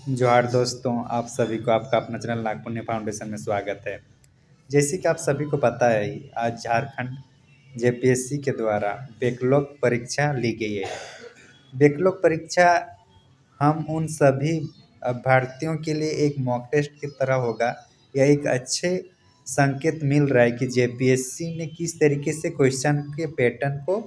जोहार दोस्तों, आप सभी को आपका अपना चैनल नागपुण्य फाउंडेशन में स्वागत है। जैसे कि आप सभी को पता है, आज झारखंड जेपीएससी के द्वारा बैकलॉग परीक्षा ली गई है। बैकलॉग परीक्षा हम उन सभी अभ्यर्थियों के लिए एक मॉक टेस्ट की तरह होगा। यह एक अच्छे संकेत मिल रहा है कि जेपीएससी ने किस तरीके से क्वेश्चन के पैटर्न को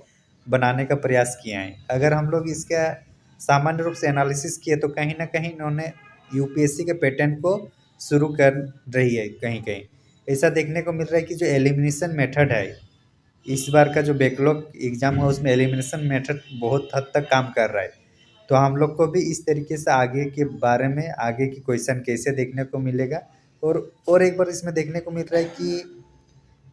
बनाने का प्रयास किया है। अगर हम लोग इसका सामान्य रूप से एनालिसिस किए तो कहीं ना कहीं इन्होंने यूपीएससी के पैटर्न को शुरू कर रही है। कहीं कहीं ऐसा देखने को मिल रहा है कि जो एलिमिनेशन मेथड है, इस बार का जो बैकलॉग एग्जाम हुआ उसमें एलिमिनेशन मेथड बहुत हद तक काम कर रहा है। तो हम लोग को भी इस तरीके से आगे के बारे में, आगे की क्वेश्चन कैसे देखने को मिलेगा, और एक बार इसमें देखने को मिल रहा है कि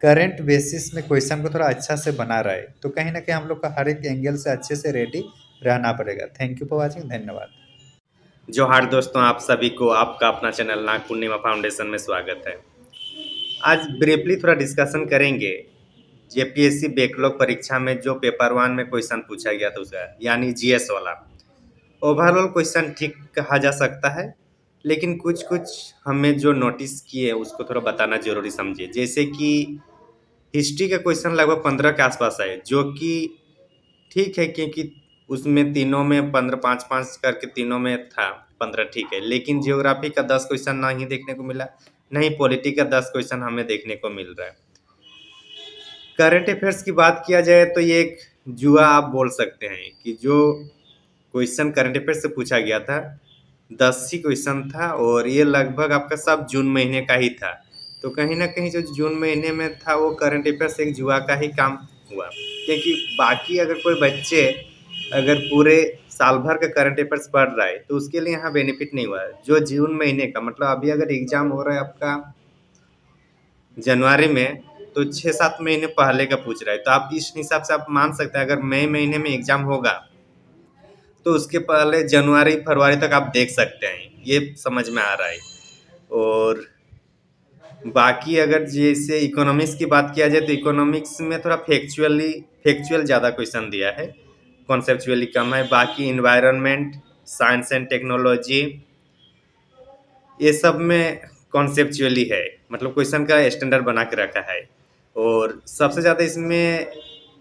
करंट बेसिस में क्वेश्चन को थोड़ा अच्छा से बना रहा है। तो कहीं ना कहीं हम लोग का हर एक एंगल से अच्छे से रेडी रहना पड़ेगा। Thank you for watching. धन्यवाद। जोहार दोस्तों, आप सभी को आपका अपना चैनल नाग पूर्णिमा फाउंडेशन में स्वागत है। आज ब्रीफली थोड़ा डिस्कशन करेंगे जेपीएससी बैकलॉग परीक्षा में जो पेपर 1 में क्वेश्चन पूछा गया था उसका, यानी जीएस वाला। ओवरऑल क्वेश्चन ठीक कहा जा सकता है, लेकिन कुछ कुछ हमें जो नोटिस किए उसको थोड़ा बताना जरूरी समझे। जैसे कि हिस्ट्री का क्वेश्चन लगभग 15 के आसपास है, जो कि ठीक है क्योंकि उसमें तीनों में 15 5-5 करके तीनों में था 15, ठीक है। लेकिन ज्योग्राफी का 10 क्वेश्चन नहीं देखने को मिला, नहीं पॉलिटी का 10 क्वेश्चन हमें देखने को मिल रहा है। करंट अफेयर्स की बात किया जाए तो ये एक जुआ आप बोल सकते हैं कि जो क्वेश्चन करंट अफेयर्स से पूछा गया था 10 ही क्वेश्चन था, और ये लगभग आपका सब जून महीने का ही था। तो कहीं ना कहीं जो जून महीने में था वो करंट अफेयर्स एक जुआ का ही काम हुआ, क्योंकि बाकी अगर कोई बच्चे अगर पूरे साल भर का करंट अफेयर्स पढ़ रहा है तो उसके लिए यहाँ बेनिफिट नहीं हुआ है। जो जून महीने का मतलब अभी अगर एग्जाम हो रहा है आपका जनवरी में, तो 6-7 महीने पहले का पूछ रहा है। तो आप इस हिसाब से आप मान सकते हैं अगर मई महीने में एग्जाम होगा तो उसके पहले जनवरी फरवरी तक आप देख सकते हैं, ये समझ में आ रहा है। और बाकी अगर जैसे इकोनॉमिक्स की बात किया जाए तो इकोनॉमिक्स में थोड़ा फैक्चुअल ज़्यादा क्वेश्चन दिया है, कॉन्सेप्चुअली कम है। बाकी इन्वायरमेंट, साइंस एंड टेक्नोलॉजी, ये सब में कॉन्सेप्चुअली है, मतलब क्वेश्चन का स्टैंडर्ड बना के रखा है। और सबसे ज़्यादा इसमें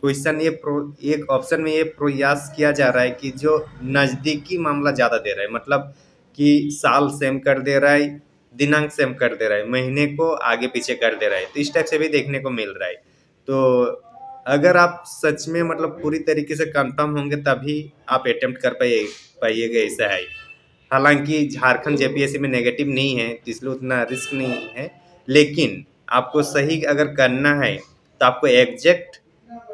क्वेश्चन एक ऑप्शन में ये प्रयास किया जा रहा है कि जो नज़दीकी मामला ज़्यादा दे रहा है, मतलब कि साल सेम कर दे रहा है, दिनांक सेम कर दे रहा है, महीने को आगे पीछे कर दे रहा है। तो इस टाइप से भी देखने को मिल रहा है। तो अगर आप सच में मतलब पूरी तरीके से कंफर्म होंगे तभी आप अटेम्प्ट कर पाइएगा, ऐसा है। हालांकि झारखंड जेपीएससी में नेगेटिव नहीं है तो इसलिए उतना रिस्क नहीं है, लेकिन आपको सही अगर करना है तो आपको एग्जैक्ट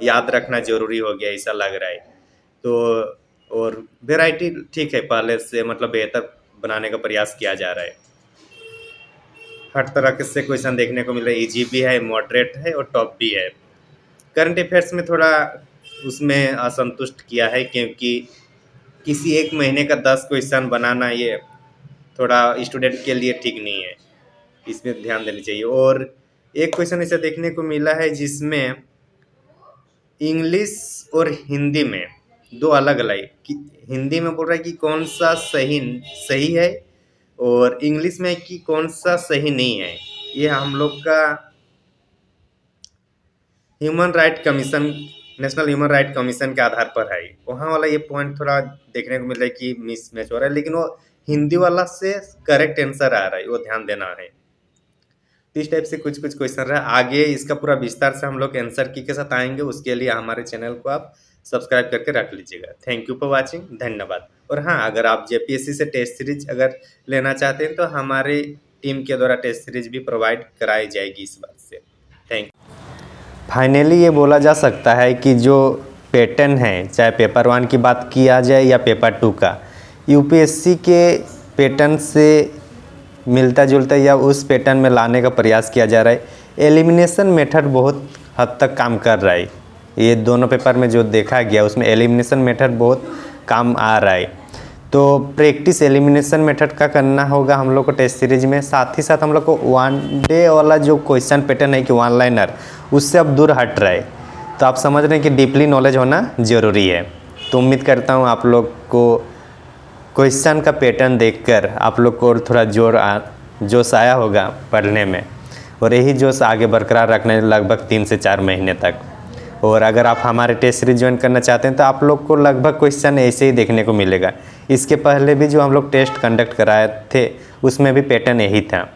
याद रखना जरूरी हो गया, ऐसा लग रहा है। तो और वेराइटी ठीक है, पहले से मतलब बेहतर बनाने का प्रयास किया जा रहा है। हर तरह के से क्वेश्चन देखने को मिल रहा है, इजी भी है, मॉडरेट है और टॉप भी है। करंट अफेयर्स में थोड़ा उसमें असंतुष्ट किया है, क्योंकि किसी एक महीने का 10 क्वेश्चन बनाना ये थोड़ा स्टूडेंट के लिए ठीक नहीं है, इसमें ध्यान देनी चाहिए। और एक क्वेश्चन ऐसा देखने को मिला है जिसमें इंग्लिश और हिंदी में दो अलग अलग, हिंदी में बोल रहा है कि कौन सा सही सही है, और इंग्लिश में कि कौन सा सही नहीं है। ये हम लोग का human right commission, national human right commission के आधार पर है। वहाँ वाला ये पॉइंट थोड़ा देखने को मिल रहा है कि मिसमैच हो रहा है, लेकिन वो हिंदी वाला से करेक्ट आंसर आ रहा है, वो ध्यान देना है। इस टाइप से कुछ कुछ क्वेश्चन रहा। आगे इसका पूरा विस्तार से हम लोग आंसर की के साथ आएंगे, उसके लिए हमारे चैनल को आप सब्सक्राइब करके रख लीजिएगा। थैंक यू फॉर वाचिंग, धन्यवाद। और हाँ, अगर आप जेपीएससी से टेस्ट सीरीज अगर लेना चाहते हैं तो हमारी टीम के द्वारा टेस्ट सीरीज भी प्रोवाइड कराई जाएगी इस बात से। Thank you. फाइनली ये बोला जा सकता है कि जो पैटर्न है, चाहे पेपर 1 की बात किया जाए या पेपर 2 का, यूपीएससी के पैटर्न से मिलता जुलता या उस पैटर्न में लाने का प्रयास किया जा रहा है। एलिमिनेशन मेथड बहुत हद तक काम कर रहा है। ये दोनों पेपर में जो देखा गया उसमें एलिमिनेशन मेथड बहुत काम आ रहा है। तो प्रैक्टिस एलिमिनेशन मेथड का करना होगा हम लोग को टेस्ट सीरीज में। साथ ही साथ हम लोग को वन डे वाला जो क्वेश्चन पैटर्न है कि वन लाइनर, उससे अब दूर हट रहा है। तो आप समझ रहे हैं कि डीपली नॉलेज होना ज़रूरी है। तो उम्मीद करता हूँ आप लोग को क्वेश्चन का पैटर्न देखकर आप लोग को और थोड़ा जोश आया होगा पढ़ने में, और यही जोश आगे बरकरार रखने लगभग 3 से 4 महीने तक। और अगर आप हमारे टेस्ट सीरीज ज्वाइन करना चाहते हैं तो आप लोग को लगभग क्वेश्चन ऐसे ही देखने को मिलेगा। इसके पहले भी जो हम लोग टेस्ट कंडक्ट कराए थे उसमें भी पैटर्न यही था।